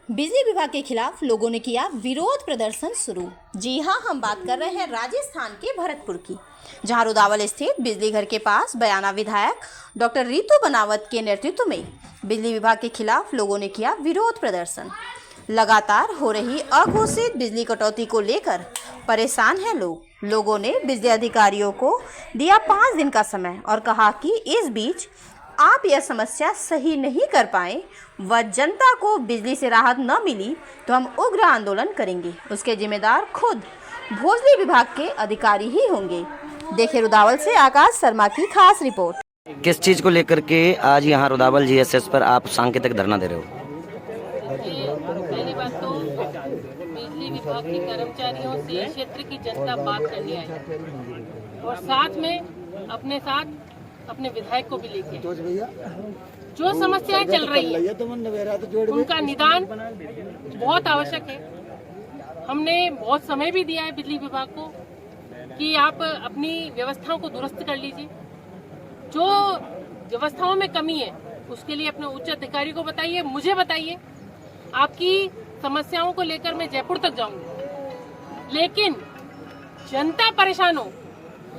बिजली विभाग के खिलाफ लोगों ने किया विरोध प्रदर्शन शुरू। जी हां, हम बात कर रहे हैं राजस्थान के भरतपुर की, जहां रुदावल स्थित बिजली घर के पास बयाना विधायक डॉक्टर रितु बनावत के नेतृत्व में बिजली विभाग के खिलाफ लोगों ने किया विरोध प्रदर्शन। लगातार हो रही अघोषित बिजली कटौती को लेकर परेशान हैं लोगों ने बिजली अधिकारियों को दिया 5 दिन का समय और कहा कि इस बीच आप यह समस्या सही नहीं कर पाए व जनता को बिजली से राहत न मिली तो हम उग्र आंदोलन करेंगे। उसके जिम्मेदार खुद भोजली विभाग के अधिकारी ही होंगे। देखिए रुदावल से आकाश शर्मा की खास रिपोर्ट। किस चीज को लेकर के आज यहाँ रुदावल जीएसएस पर आप सांकेतिक धरना दे रहे हो? पहली बात तो बिजली विभाग के कर्मचारियों से क्षेत्र की जनता बात करने आई और साथ में अपने विधायक को भी लेके जो समस्याएं चल रही है उनका निदान बहुत आवश्यक है। हमने बहुत समय भी दिया है बिजली विभाग को कि आप अपनी व्यवस्थाओं को दुरुस्त कर लीजिए। जो व्यवस्थाओं में कमी है उसके लिए अपने उच्च अधिकारी को बताइए, मुझे बताइए। आपकी समस्याओं को लेकर मैं जयपुर तक जाऊंगी, लेकिन जनता परेशान हो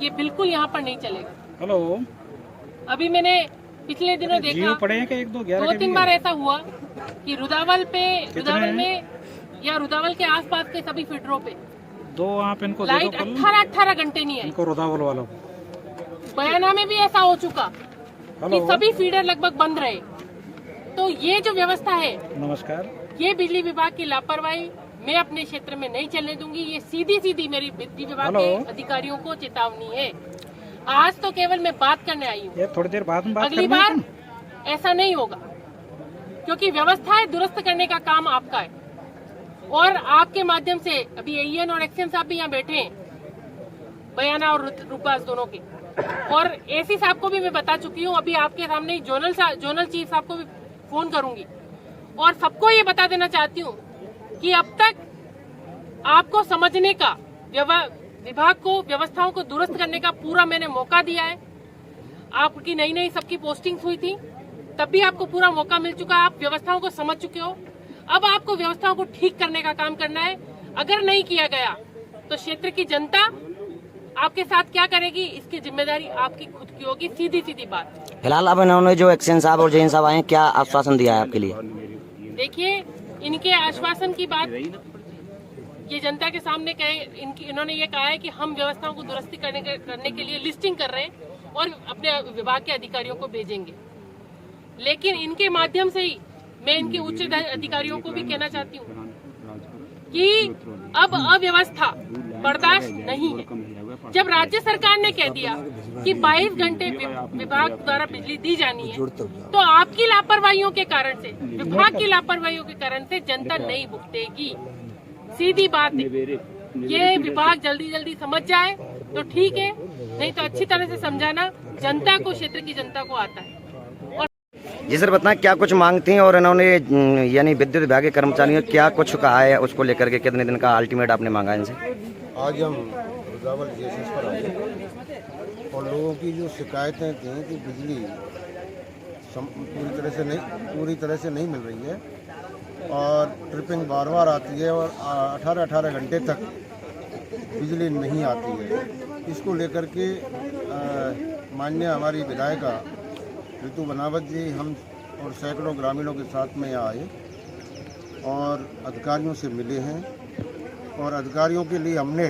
ये बिल्कुल यहाँ पर नहीं चलेगा। हेलो, अभी मैंने पिछले दिनों देखा दो तीन बार ऐसा हुआ कि रुदावल में या रुदावल के आसपास के सभी फीडरों पे दो आप इनको लाइट 18 घंटे नहीं आई। इनको रुदावल वालों बयाना में भी ऐसा हो चुका कि सभी फीडर लगभग बंद रहे। तो ये जो व्यवस्था है, नमस्कार, ये बिजली विभाग की लापरवाही मैं अपने क्षेत्र में नहीं चलने दूंगी। ये सीधी मेरी बिजली विभाग के अधिकारियों को चेतावनी है। आज तो केवल मैं बात करने आई हूँ, थोड़ी देर बाद में बात अगली बार ऐसा नहीं होगा, क्योंकि व्यवस्थाएं दुरुस्त करने का काम आपका है। और आपके माध्यम से अभी एईएन और एक्सएम साहब भी यहाँ बैठे हैं, बयाना और रूपबाज दोनों के, और एसी साहब को भी मैं बता चुकी हूँ। अभी आपके सामने ही जोनल चीफ साहब को भी फोन करूंगी और सबको ये बता देना चाहती हूँ कि अब तक आपको समझने का, विभाग को व्यवस्थाओं को दुरुस्त करने का पूरा मैंने मौका दिया है। आपकी नई सबकी पोस्टिंग्स हुई थी, तब भी आपको पूरा मौका मिल चुका है। आप व्यवस्थाओं को समझ चुके हो। अब आपको व्यवस्थाओं को ठीक करने का काम करना है। अगर नहीं किया गया तो क्षेत्र की जनता आपके साथ क्या करेगी, इसकी जिम्मेदारी आपकी खुद की होगी। सीधी बात। फिलहाल अब इन्होंने जो एक्शन साहब और जैन साहब आए, क्या आश्वासन दिया है आपके लिए? देखिए, इनके आश्वासन की बात ये जनता के सामने कहे, इन्होंने ये कहा है कि हम व्यवस्थाओं को दुरुस्ती करने के लिए लिस्टिंग कर रहे हैं और अपने विभाग के अधिकारियों को भेजेंगे। लेकिन इनके माध्यम से ही मैं इनके उच्च अधिकारियों को भी कहना चाहती हूँ कि अब अव्यवस्था बर्दाश्त नहीं है। जब राज्य सरकार ने कह दिया कि 22 घंटे विभाग द्वारा बिजली दी जानी है, तो आपकी लापरवाहियों के कारण से, विभाग की लापरवाहियों के कारण से जनता नहीं भुगतेगी। सीधी बात है। ये विभाग जल्दी समझ जाए तो ठीक है, नहीं तो अच्छी तरह से समझाना जनता को, क्षेत्र की जनता को आता है। जी सर, बताएं क्या कुछ मांग थी और इन्होंने यानी विद्युत विभाग के कर्मचारियों ने क्या कुछ कहा है, उसको लेकर के कितने दिन का अल्टीमेट आपने मांगा इनसे? आज हम रुदावल जीएसएस पर आए और लोगों की जो शिकायतें थी कि बिजली पूरी तरह से नहीं मिल रही है और ट्रिपिंग बार आती है और 18 घंटे तक बिजली नहीं आती है। इसको लेकर के माननीय हमारी विधायिका रितु बनावत जी, हम और सैकड़ों ग्रामीणों के साथ में यहाँ आए और अधिकारियों से मिले हैं और अधिकारियों के लिए हमने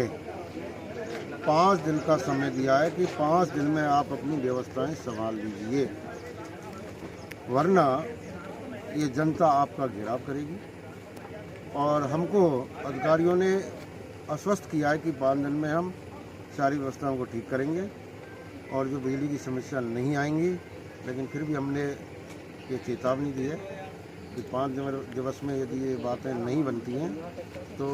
5 दिन का समय दिया है कि 5 दिन में आप अपनी व्यवस्थाएं संभाल लीजिए, वरना ये जनता आपका घेराव करेगी। और हमको अधिकारियों ने आश्वस्त किया है कि 5 दिन में हम सारी व्यवस्थाओं को ठीक करेंगे और जो बिजली की समस्या नहीं आएंगी। लेकिन फिर भी हमने ये चेतावनी दी है कि 5 दिवस में यदि ये बातें नहीं बनती हैं तो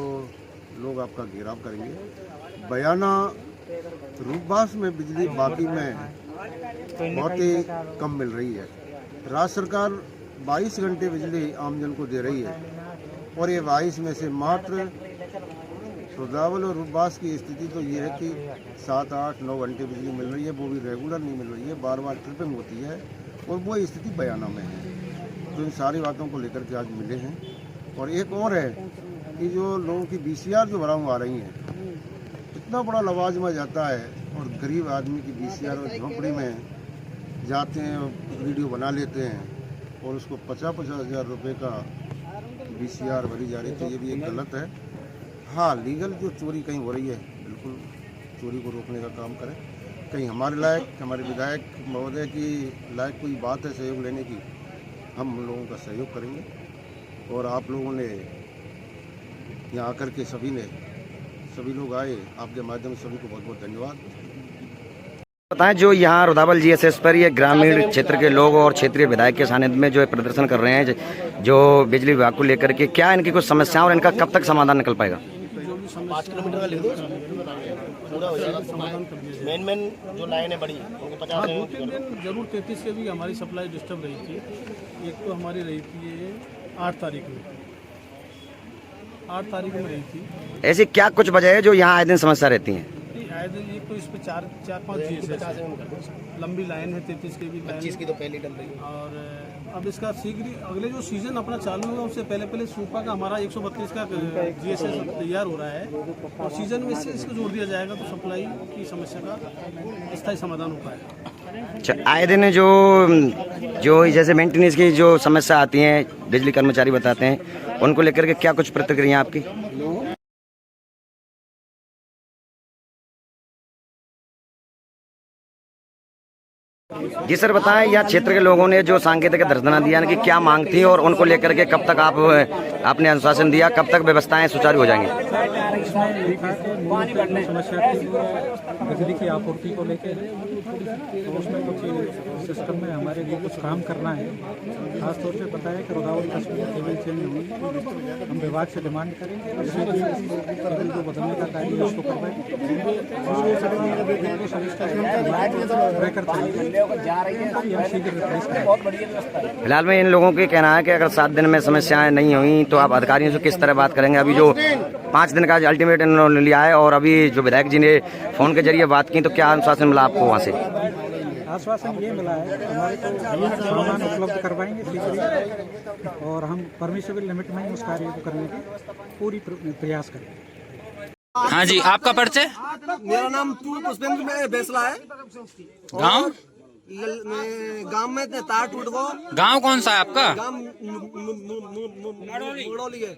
लोग आपका घेराव करेंगे। बयाना रूपबास में बिजली बाकी में बहुत ही कम मिल रही है। राज्य सरकार 22 घंटे बिजली आमजन को दे रही है और ये 22 में से मात्र रुदावल और रूपबास की स्थिति तो ये है कि 7, 8, 9 घंटे बिजली मिल रही है, वो भी रेगुलर नहीं मिल रही है, बार ट्रिपिंग होती है और वो स्थिति बयाना में है। तो इन सारी बातों को लेकर के आज मिले हैं और एक और है कि जो लोगों की बीसीआर जो बरामद आ रही हैं, इतना बड़ा लवाजमा जाता है और गरीब आदमी की बीसीआर और झोंपड़ी में जाते हैं और वीडियो बना लेते हैं और उसको 50-50 हज़ार रुपये का बीसीआर भरी जा रही थी। ये भी एक गलत है। हाँ, लीगल जो चोरी कहीं हो रही है, बिल्कुल चोरी को रोकने का काम करें। कहीं हमारे लायक, हमारे विधायक महोदय की लायक कोई बात है सहयोग लेने की, हम उन लोगों का सहयोग करेंगे। और आप लोगों ने यहाँ आकर के सभी लोग आए, आपके माध्यम से सभी को बहुत बहुत धन्यवाद। बताएं, जो यहाँ रुदावल जीएसएस पर ये ग्रामीण क्षेत्र के लोग और क्षेत्रीय विधायक के सानिध्य में जो प्रदर्शन कर रहे हैं, जो बिजली विभाग को लेकर के, क्या इनकी कुछ समस्याएं और इनका कब तक समाधान निकल पाएगा? 5 किलोमीटर का लिख दो, पूरा हो जाएगा। मेन जो लाइन है बड़ी, उनको 50 है। 2-3 दिन जरूर 33 से भी हमारी सप्लाई डिस्टर्ब रही थी। एक तो हमारी रही थी 8 तारीख में, 8 तारीख में रही थी। ऐसी क्या कुछ वजह है जो यहाँ आए दिन समस्या रहती है? आए दिन एक तो इस पे 4-5 जीएसएस लंबी लाइन है, 33 की भी लाइन, 25 की तो पहले डल रही है। और अब इसका शीघ्र ही अगले जो सीजन अपना चालू होगा उससे पहले सूपा का हमारा 132 का जीएसएस तैयार हो रहा है और सीजन में से इसको जोड़ दिया जाएगा तो सप्लाई की समस्या का स्थायी समाधान हो पाएगा। अच्छा, आए दिन जो जैसे मेंटेनेंस की जो समस्या आती है, बिजली कर्मचारी बताते हैं, उनको लेकर के क्या कुछ प्रतिक्रिया आपकी? जी सर, बताएं, यह क्षेत्र के लोगों ने जो सांकेतिक दर्शना दिया कि क्या मांग थी और उनको लेकर के कब तक आपने आश्वासन दिया, कब तक व्यवस्थाएं सुचारू हो जाएंगी? समस्या बिजली की आपूर्ति को लेकर, तो उसमें कुछ सिस्टम में हमारे लिए कुछ काम करना है। खासतौर से पता है कि रुदावल कस्बे में केबल चेंज हुई, हम विभाग से डिमांड करेंगे केबल को बदलने का कार्य उसको करवाएंगे। फिलहाल में इन लोगों के कहना है कि अगर 7 दिन में समस्याएं नहीं हुई तो आप अधिकारियों से किस तरह बात करेंगे? अभी जो 5 दिन का अल्टीमेट इन्होंने लिया है और अभी जो विधायक जी ने फोन के जरिए बात की, तो क्या आश्वासन मिला आपको वहाँ से? आश्वासन ये मिला है कि हमारे को सामान उपलब्ध करवाएंगे शीघ्र, और हम परमिसिबल लिमिट में ही उस कार्य को करने की पूरी प्रयास करेंगे। हाँ जी, आपका परिचय? मेरा नाम पुष्पेंद्र बैसला है। गांव गांव में तार टूट गो। गांव कौन सा है आपका? गांव मुड़ौली है।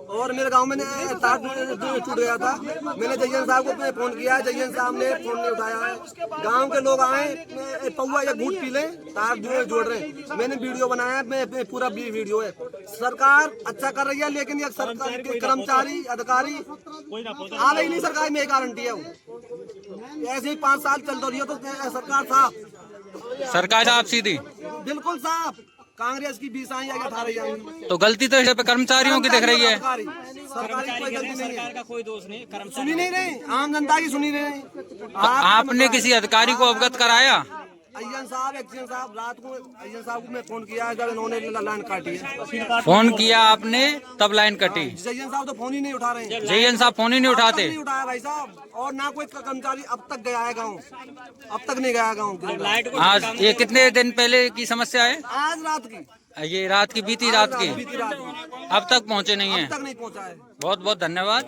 और मेरे गांव में तार टूट गया था। मैंने जयन साहब को फोन किया, जयन साहब ने फोन नहीं उठाया है। गांव के लोग आए, पौवा या घूट पी लें, तार जोड़ रहे हैं। मैंने वीडियो बनाया, मैं पूरा वीडियो है। सरकार अच्छा कर रही है, लेकिन ये सरकार के कर्मचारी अधिकारी आ रही नहीं। सरकार में एक गारंटी है, ऐसे ही 5 साल चल रही है तो सरकार साफ, सरकार साफ सीधी, बिल्कुल साफ। कांग्रेस की 20 आई या 18 आई, तो गलती तो इस पे कर्मचारियों की दिख रही है। सरकारी कोई गलती नहीं है, कोई दोष नहीं, सुनी नहीं रही, आम जनता की सुनी नहीं। आपने किसी अधिकारी को अवगत कराया? अय्यन साहब, एक्शन साहब, रात को अय्यन साहब को मैं फोन किया जब इन्होंने लाइन काटी है। फोन किया आपने तब लाइन कटी? जयन साहब तो फोन ही नहीं उठा रहे हैं। जयन साहब फोन ही नहीं उठाते? नहीं उठाया भाई साहब, और ना कोई कर्मचारी अब तक गया है गाँव, अब तक नहीं गया गाँव। आज ये कितने दिन पहले की समस्या है? आज रात की, ये रात की, बीती रात की, बीती रात की, अब तक पहुँचे नहीं है? अब तक नहीं पहुँचा है। बहुत बहुत धन्यवाद।